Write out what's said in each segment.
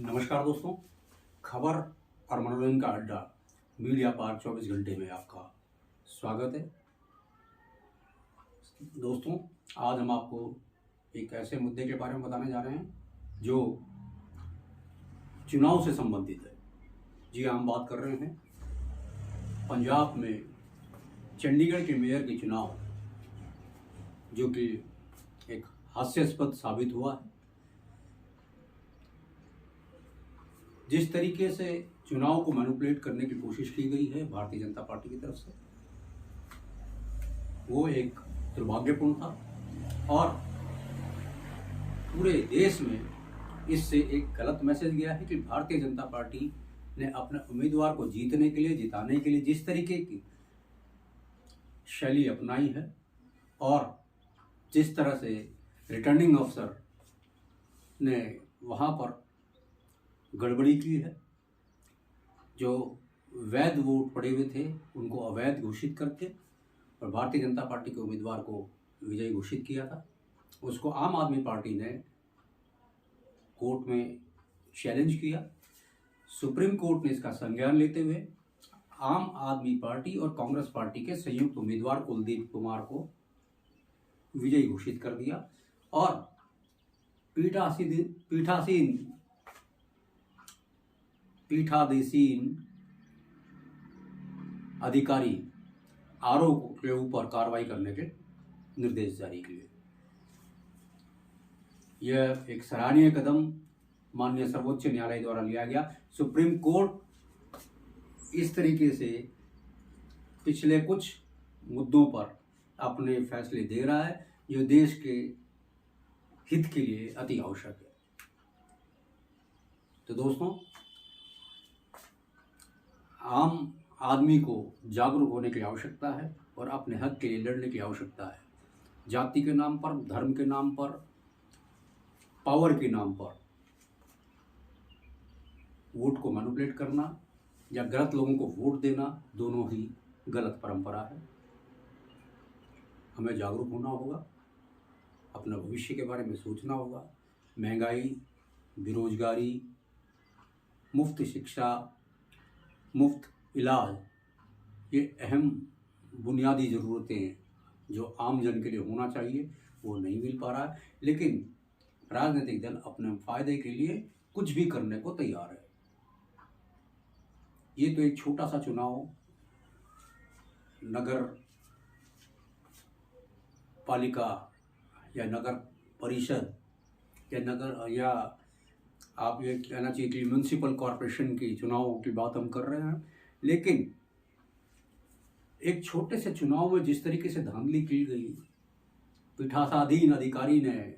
नमस्कार दोस्तों, खबर और मनोरंजन का अड्डा मीडिया पार्क 24 घंटे में आपका स्वागत है। दोस्तों, आज हम आपको एक ऐसे मुद्दे के बारे में बताने जा रहे हैं जो चुनाव से संबंधित है। जी हाँ, हम बात कर रहे हैं पंजाब में चंडीगढ़ के मेयर के चुनाव, जो कि एक हास्यास्पद साबित हुआ है। जिस तरीके से चुनाव को मैनिपुलेट करने की कोशिश की गई है भारतीय जनता पार्टी की तरफ से, वो एक दुर्भाग्यपूर्ण था और पूरे देश में इससे एक गलत मैसेज गया है कि भारतीय जनता पार्टी ने अपने उम्मीदवार को जीतने के लिए, जिताने के लिए जिस तरीके की शैली अपनाई है और जिस तरह से रिटर्निंग अफसर ने वहाँ पर गड़बड़ी की है, जो वैध वोट पड़े हुए थे उनको अवैध घोषित करके और भारतीय जनता पार्टी के उम्मीदवार को विजयी घोषित किया था। उसको आम आदमी पार्टी ने कोर्ट में चैलेंज किया। सुप्रीम कोर्ट ने इसका संज्ञान लेते हुए आम आदमी पार्टी और कांग्रेस पार्टी के संयुक्त उम्मीदवार कुलदीप कुमार को विजयी घोषित कर दिया और पीठाधीन अधिकारी आरोप के ऊपर कार्रवाई करने के निर्देश जारी किए। यह एक सराहनीय कदम माननीय सर्वोच्च न्यायालय द्वारा लिया गया। सुप्रीम कोर्ट इस तरीके से पिछले कुछ मुद्दों पर अपने फैसले दे रहा है, जो देश के हित के लिए अति आवश्यक है। तो दोस्तों, आम आदमी को जागरूक होने की आवश्यकता है और अपने हक के लिए लड़ने की आवश्यकता है। जाति के नाम पर, धर्म के नाम पर, पावर के नाम पर वोट को मैनिपुलेट करना या गलत लोगों को वोट देना, दोनों ही गलत परंपरा है। हमें जागरूक होना होगा, अपना भविष्य के बारे में सोचना होगा। महंगाई, बेरोजगारी, मुफ्त शिक्षा, मुफ्त इलाज, ये अहम बुनियादी ज़रूरतें हैं जो आम जन के लिए होना चाहिए, वो नहीं मिल पा रहा है। लेकिन राजनीतिक दल अपने फायदे के लिए कुछ भी करने को तैयार है। ये तो एक छोटा सा चुनाव नगर पालिका या नगर परिषद या आप ये कहना चाहिए कि म्यूनसिपल कॉरपोरेशन की चुनावों की बात हम कर रहे हैं। लेकिन एक छोटे से चुनाव में जिस तरीके से धांधली की गई, पीठासीन अधिकारी ने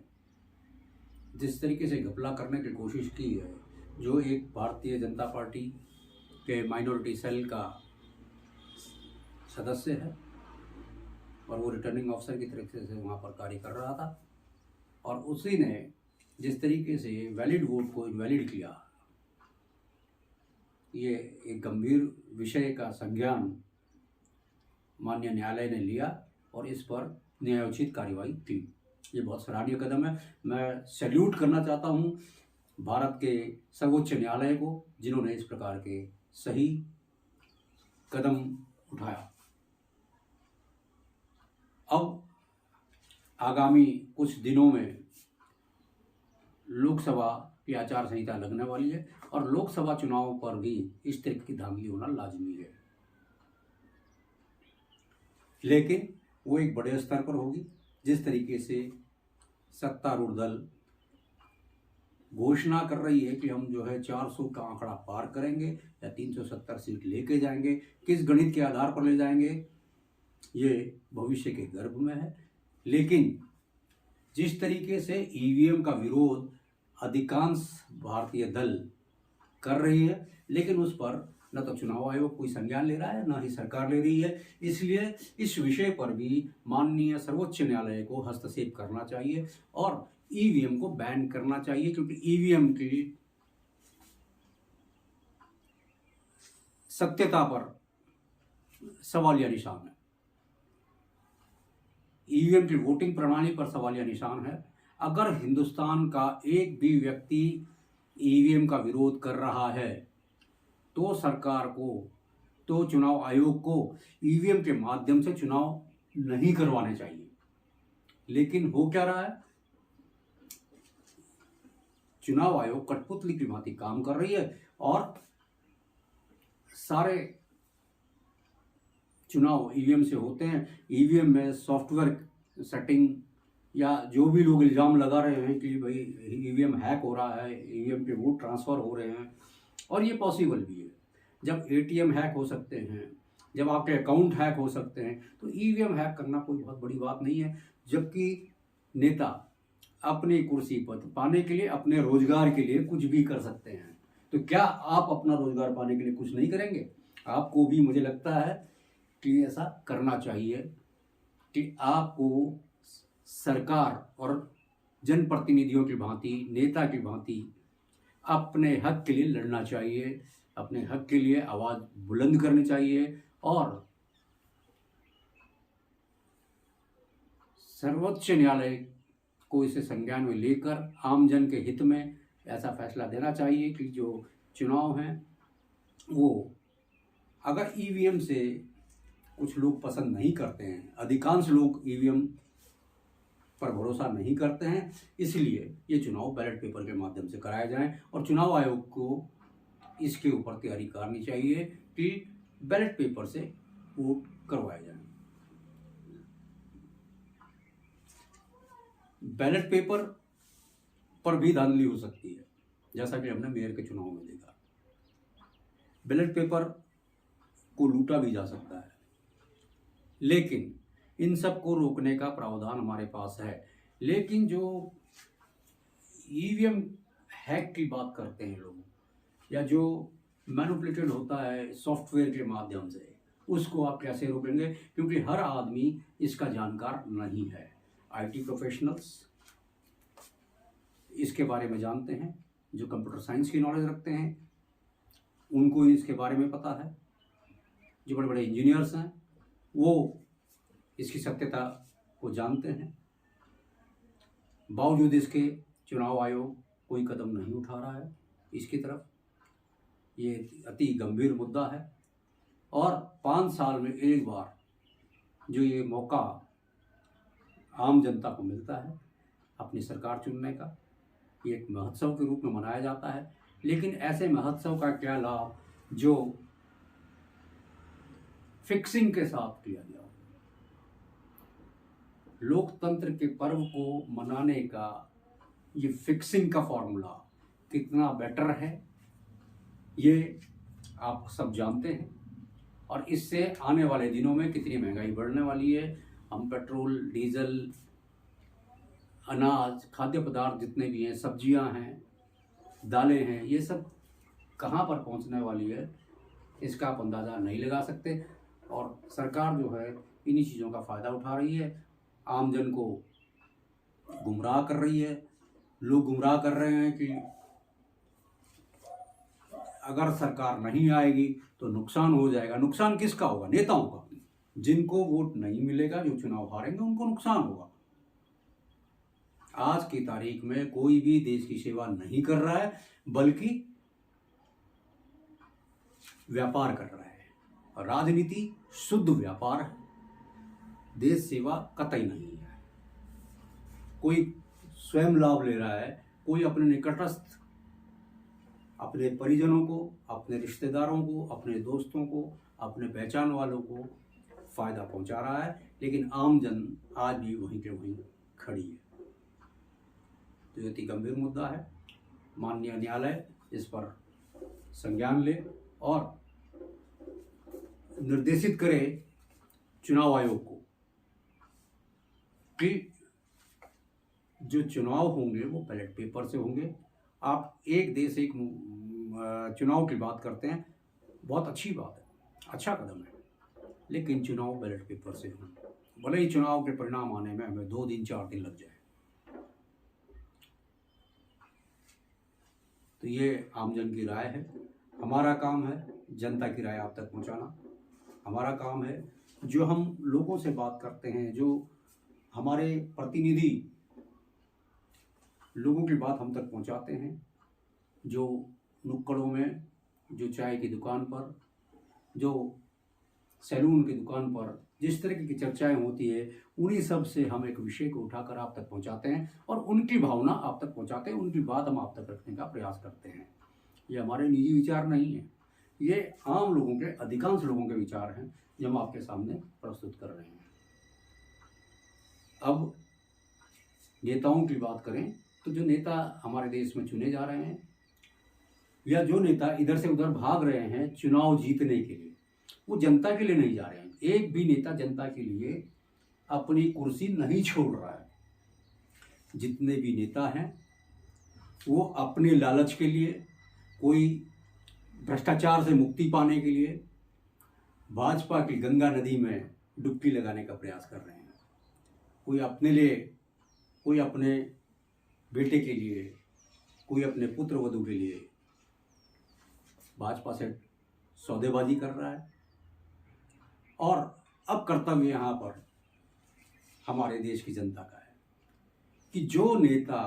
जिस तरीके से घपला करने की कोशिश की है, जो एक भारतीय जनता पार्टी के माइनॉरिटी सेल का सदस्य है और वो रिटर्निंग अफसर की तरीके से वहाँ पर कार्य कर रहा था, और उसी ने जिस तरीके से वैलिड वोट को इनवैलिड किया, ये एक गंभीर विषय का संज्ञान माननीय न्यायालय ने लिया और इस पर न्यायोचित कार्रवाई की। ये बहुत सराहनीय कदम है। मैं सैल्यूट करना चाहता हूँ भारत के सर्वोच्च न्यायालय को, जिन्होंने इस प्रकार के सही कदम उठाया। अब आगामी कुछ दिनों में लोकसभा की आचार संहिता लगने वाली है और लोकसभा चुनावों पर भी इस तरह की धांधली होना लाजमी है, लेकिन वो एक बड़े स्तर पर होगी। जिस तरीके से सत्तारूढ़ दल घोषणा कर रही है कि हम जो है 400 का आंकड़ा पार करेंगे या 370 सीट लेके जाएंगे, किस गणित के आधार पर ले जाएंगे ये भविष्य के गर्भ में है। लेकिन जिस तरीके से ईवीएम का विरोध अधिकांश भारतीय दल कर रही है, लेकिन उस पर न तो चुनाव आयोग कोई संज्ञान ले रहा है, न ही सरकार ले रही है। इसलिए इस विषय पर भी माननीय सर्वोच्च न्यायालय को हस्तक्षेप करना चाहिए और ईवीएम को बैन करना चाहिए, क्योंकि ईवीएम की सत्यता पर सवालिया निशान है। ईवीएम की वोटिंग प्रणाली पर सवालिया निशान है। अगर हिंदुस्तान का एक भी व्यक्ति ईवीएम का विरोध कर रहा है तो सरकार को, तो चुनाव आयोग को ईवीएम के माध्यम से चुनाव नहीं करवाने चाहिए। लेकिन हो क्या रहा है, चुनाव आयोग कठपुतली की भांति काम कर रही है और सारे चुनाव ईवीएम से होते हैं। ईवीएम में सॉफ्टवेयर सेटिंग या जो भी लोग इल्ज़ाम लगा रहे हैं कि भाई ईवीएम हैक हो रहा है, ईवीएम पे वोट ट्रांसफ़र हो रहे हैं, और ये पॉसिबल भी है। जब एटीएम हैक हो सकते हैं, जब आपके अकाउंट हैक हो सकते हैं, तो ईवीएम हैक करना कोई बहुत बड़ी बात नहीं है। जबकि नेता अपनी कुर्सी पर पाने के लिए, अपने रोजगार के लिए कुछ भी कर सकते हैं, तो क्या आप अपना रोजगार पाने के लिए कुछ नहीं करेंगे? आपको भी, मुझे लगता है कि ऐसा करना चाहिए कि आपको सरकार और जनप्रतिनिधियों की भांति, नेता की भांति अपने हक के लिए लड़ना चाहिए, अपने हक के लिए आवाज़ बुलंद करनी चाहिए और सर्वोच्च न्यायालय को इसे संज्ञान में लेकर आमजन के हित में ऐसा फैसला देना चाहिए कि जो चुनाव हैं वो, अगर ईवीएम से कुछ लोग पसंद नहीं करते हैं, अधिकांश लोग ईवीएम पर भरोसा नहीं करते हैं, इसलिए ये चुनाव बैलेट पेपर के माध्यम से कराए जाएं और चुनाव आयोग को इसके ऊपर तैयारी करनी चाहिए कि बैलेट पेपर से वोट करवाए जाएं। बैलेट पेपर पर भी धांधली हो सकती है, जैसा कि हमने मेयर के चुनाव में देखा। बैलेट पेपर को लूटा भी जा सकता है, लेकिन इन सब को रोकने का प्रावधान हमारे पास है। लेकिन जो ईवीएम हैक की बात करते हैं लोग, या जो मैनिपुलेटेड होता है सॉफ्टवेयर के माध्यम से, उसको आप कैसे रोकेंगे? क्योंकि हर आदमी इसका जानकार नहीं है। आईटी प्रोफेशनल्स इसके बारे में जानते हैं, जो कंप्यूटर साइंस की नॉलेज रखते हैं उनको इसके बारे में पता है, जो बड़े बड़े इंजीनियर्स हैं वो इसकी सत्यता को जानते हैं। बावजूद इसके चुनाव आयोग कोई कदम नहीं उठा रहा है इसकी तरफ। ये अति गंभीर मुद्दा है और 5 साल में एक बार जो ये मौका आम जनता को मिलता है अपनी सरकार चुनने का, ये एक महोत्सव के रूप में मनाया जाता है। लेकिन ऐसे महोत्सव का क्या लाभ जो फिक्सिंग के साथ किया गया? लोकतंत्र के पर्व को मनाने का ये फिक्सिंग का फॉर्मूला कितना बेटर है, ये आप सब जानते हैं। और इससे आने वाले दिनों में कितनी महंगाई बढ़ने वाली है। हम पेट्रोल, डीजल, अनाज, खाद्य पदार्थ जितने भी हैं, सब्जियां हैं, दालें हैं, ये सब कहाँ पर पहुंचने वाली है इसका आप अंदाज़ा नहीं लगा सकते। और सरकार जो है इन्हीं चीज़ों का फ़ायदा उठा रही है, आमजन को गुमराह कर रही है। लोग गुमराह कर रहे हैं कि अगर सरकार नहीं आएगी तो नुकसान हो जाएगा। नुकसान किसका होगा? नेताओं का। जिनको वोट नहीं मिलेगा, जो चुनाव हारेंगे, उनको नुकसान होगा। आज की तारीख में कोई भी देश की सेवा नहीं कर रहा है, बल्कि व्यापार कर रहा है। राजनीति शुद्ध व्यापार है, देश सेवा कतई नहीं है। कोई स्वयं लाभ ले रहा है, कोई अपने निकटस्थ, अपने परिजनों को, अपने रिश्तेदारों को, अपने दोस्तों को, अपने पहचान वालों को फायदा पहुंचा रहा है। लेकिन आम जन आज भी वहीं के वहीं खड़ी है। तो ये अति गंभीर मुद्दा है। माननीय न्यायालय इस पर संज्ञान ले और निर्देशित करे चुनाव आयोग को कि जो चुनाव होंगे वो बैलेट पेपर से होंगे। आप एक देश एक चुनाव की बात करते हैं, बहुत अच्छी बात है, अच्छा कदम है, लेकिन चुनाव बैलेट पेपर से हों। भले ही चुनाव के परिणाम आने में हमें 2 दिन 4 दिन लग जाए। तो ये आमजन की राय है। हमारा काम है जनता की राय आप तक पहुंचाना। हमारा काम है जो हम लोगों से बात करते हैं, जो हमारे प्रतिनिधि लोगों की बात हम तक पहुंचाते हैं, जो नुक्कड़ों में, जो चाय की दुकान पर, जो सैलून की दुकान पर जिस तरह की चर्चाएं होती है, उन्हीं सब से हम एक विषय को उठाकर आप तक पहुंचाते हैं और उनकी भावना आप तक पहुंचाते हैं, उनकी बात हम आप तक रखने का प्रयास करते हैं। ये हमारे निजी विचार नहीं है, ये आम लोगों के, अधिकांश लोगों के विचार हैं जो हम आपके सामने प्रस्तुत कर रहे हैं। अब नेताओं की बात करें तो जो नेता हमारे देश में चुने जा रहे हैं या जो नेता इधर से उधर भाग रहे हैं चुनाव जीतने के लिए, वो जनता के लिए नहीं जा रहे हैं। एक भी नेता जनता के लिए अपनी कुर्सी नहीं छोड़ रहा है। जितने भी नेता हैं वो अपने लालच के लिए, कोई भ्रष्टाचार से मुक्ति पाने के लिए भाजपा की गंगा नदी में डुबकी लगाने का प्रयास कर रहे हैं। कोई अपने लिए, कोई अपने बेटे के लिए, कोई अपने पुत्र वधू के लिए भाजपा से सौदेबाजी कर रहा है। और अब कर्तव्य यहाँ पर हमारे देश की जनता का है कि जो नेता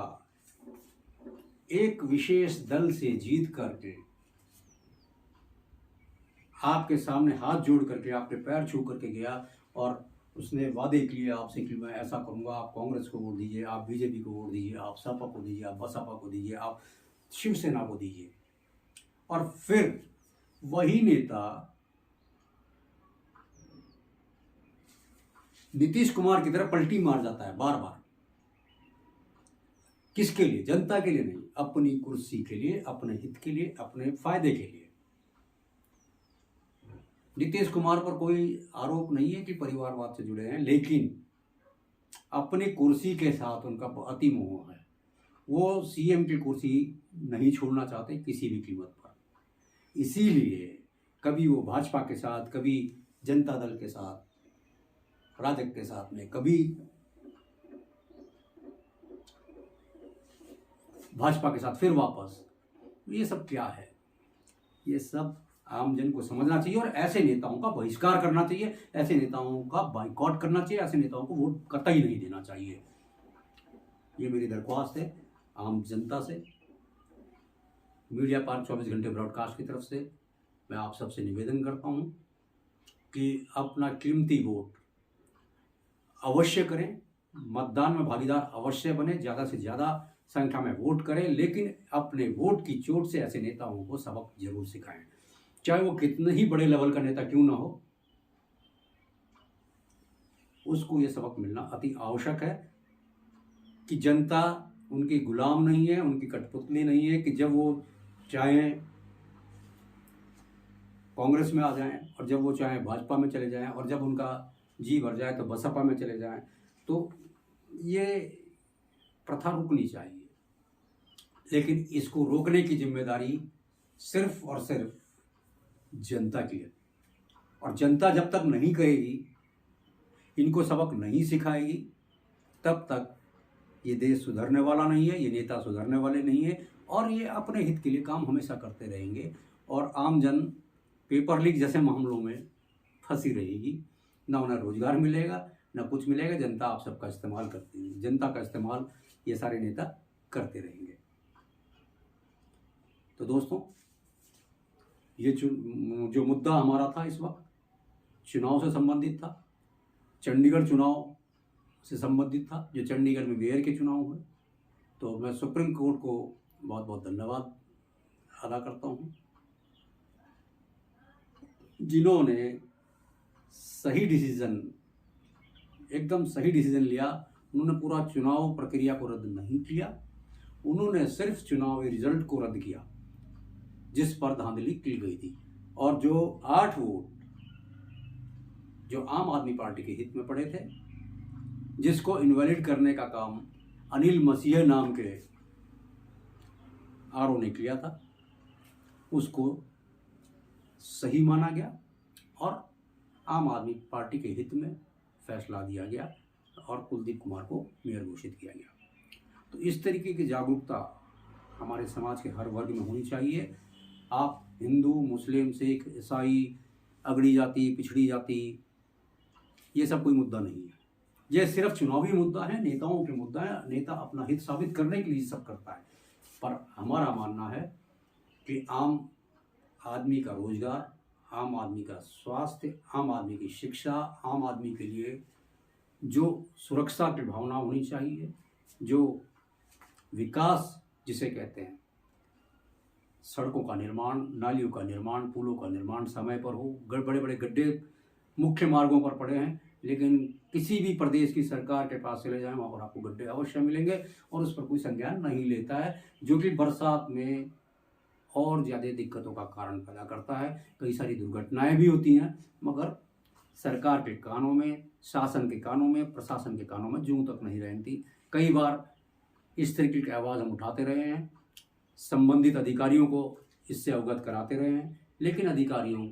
एक विशेष दल से जीत करके आपके सामने हाथ जोड़ करके, आपके पैर छू करके गया और उसने वादे किए आपसे कि मैं ऐसा करूंगा, आप कांग्रेस को वोट दीजिए, आप बीजेपी को वोट दीजिए, आप सपा को दीजिए, आप बसपा को दीजिए, आप शिवसेना को दीजिए, और फिर वही नेता नीतीश कुमार की तरह पलटी मार जाता है बार बार। किसके लिए? जनता के लिए नहीं, अपनी कुर्सी के लिए, अपने हित के लिए, अपने फायदे के लिए। नीतीश कुमार पर कोई आरोप नहीं है कि परिवारवाद से जुड़े हैं, लेकिन अपनी कुर्सी के साथ उनका अति मोह है। वो सीएम की कुर्सी नहीं छोड़ना चाहते किसी भी कीमत पर। इसीलिए कभी वो भाजपा के साथ, कभी जनता दल के साथ, राजग के साथ में, कभी भाजपा के साथ फिर वापस। ये सब क्या है? ये सब आम जन को समझना चाहिए और ऐसे नेताओं का बहिष्कार करना चाहिए, ऐसे नेताओं का बाइकआउट करना चाहिए, ऐसे नेताओं को वोट कतई नहीं देना चाहिए। ये मेरी दरख्वास्त है आम जनता से। मीडिया पार्क 24 घंटे ब्रॉडकास्ट की तरफ से मैं आप सबसे निवेदन करता हूँ कि अपना कीमती वोट अवश्य करें, मतदान में भागीदार अवश्य बने, ज़्यादा से ज़्यादा संख्या में वोट करें, लेकिन अपने वोट की चोट से ऐसे नेताओं को सबक जरूर सिखाएं, चाहे वो कितने ही बड़े लेवल का नेता क्यों ना हो। उसको ये सबक मिलना अति आवश्यक है कि जनता उनकी गुलाम नहीं है, उनकी कठपुतली नहीं है कि जब वो चाहे कांग्रेस में आ जाएं और जब वो चाहे भाजपा में चले जाएं और जब उनका जी भर जाए तो बसपा में चले जाएं। तो ये प्रथा रुकनी चाहिए, लेकिन इसको रोकने की जिम्मेदारी सिर्फ और सिर्फ जनता की है। और जनता जब तक नहीं कहेगी, इनको सबक नहीं सिखाएगी, तब तक ये देश सुधरने वाला नहीं है, ये नेता सुधरने वाले नहीं है, और ये अपने हित के लिए काम हमेशा करते रहेंगे और आम जन पेपर लीक जैसे मामलों में फंसी रहेगी। ना उन्हें रोजगार मिलेगा, ना कुछ मिलेगा। जनता आप सबका इस्तेमाल करती है, जनता का इस्तेमाल ये सारे नेता करते रहेंगे। तो दोस्तों, ये जो मुद्दा हमारा था इस वक्त चुनाव से संबंधित था, चंडीगढ़ चुनाव से संबंधित था, जो चंडीगढ़ में मेयर के चुनाव हुए। तो मैं सुप्रीम कोर्ट को बहुत बहुत धन्यवाद अदा करता हूँ, जिन्होंने सही डिसीजन, एकदम सही डिसीजन लिया। उन्होंने पूरा चुनाव प्रक्रिया को रद्द नहीं किया, उन्होंने सिर्फ चुनावी रिजल्ट को रद्द किया जिस पर धांधली की गई थी। और जो 8 वोट जो आम आदमी पार्टी के हित में पड़े थे, जिसको इनवैलिड करने का काम अनिल मसीह नाम के आरओ ने किया था, उसको सही माना गया और आम आदमी पार्टी के हित में फैसला दिया गया और कुलदीप कुमार को मेयर घोषित किया गया। तो इस तरीके की जागरूकता हमारे समाज के हर वर्ग में होनी चाहिए। आप हिंदू, मुस्लिम, सिख, ईसाई, अगड़ी जाति, पिछड़ी जाति, ये सब कोई मुद्दा नहीं है। ये सिर्फ चुनावी मुद्दा है, नेताओं के मुद्दा है। नेता अपना हित साबित करने के लिए सब करता है। पर हमारा मानना है कि आम आदमी का रोजगार, आम आदमी का स्वास्थ्य, आम आदमी की शिक्षा, आम आदमी के लिए जो सुरक्षा की भावना होनी चाहिए, जो विकास जिसे कहते हैं, सड़कों का निर्माण, नालियों का निर्माण, पुलों का निर्माण समय पर हो। बड़े बड़े गड्ढे मुख्य मार्गों पर पड़े हैं, लेकिन किसी भी प्रदेश की सरकार के पास चले जाएं, वहाँ पर आपको गड्ढे अवश्य मिलेंगे और उस पर कोई संज्ञान नहीं लेता है, जो कि बरसात में और ज़्यादा दिक्कतों का कारण पैदा करता है। कई सारी दुर्घटनाएं भी होती हैं, मगर सरकार के कानों में, शासन के कानों में, प्रशासन के कानों में जूं तक नहीं रहती। कई बार इस तरीके की आवाज़ हम उठाते रहे हैं, संबंधित अधिकारियों को इससे अवगत कराते रहे हैं, लेकिन अधिकारियों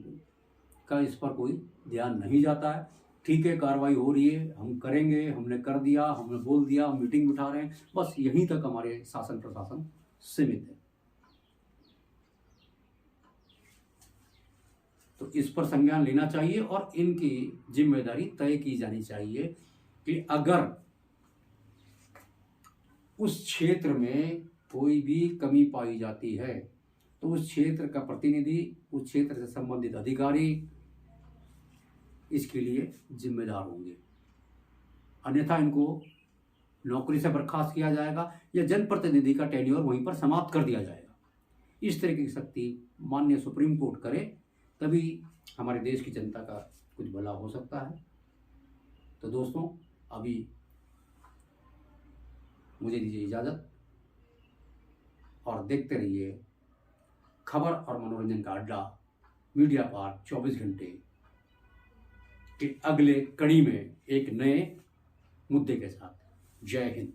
का इस पर कोई ध्यान नहीं जाता है। ठीक है, कार्रवाई हो रही है, हम करेंगे, हमने कर दिया, हमने बोल दिया, हम मीटिंग बिठा रहे हैं, बस यहीं तक हमारे शासन प्रशासन सीमित है। तो इस पर संज्ञान लेना चाहिए और इनकी जिम्मेदारी तय की जानी चाहिए कि अगर उस क्षेत्र में कोई भी कमी पाई जाती है तो उस क्षेत्र का प्रतिनिधि, उस क्षेत्र से संबंधित अधिकारी इसके लिए जिम्मेदार होंगे, अन्यथा इनको नौकरी से बर्खास्त किया जाएगा या जनप्रतिनिधि का टेन्योर वहीं पर समाप्त कर दिया जाएगा। इस तरह की शक्ति माननीय सुप्रीम कोर्ट करे, तभी हमारे देश की जनता का कुछ भला हो सकता है। तो दोस्तों, अभी मुझे दीजिए इजाज़त और देखते रहिए खबर और मनोरंजन का अड्डा मीडिया पार्क 24 घंटे के अगले कड़ी में एक नए मुद्दे के साथ। जय हिंद।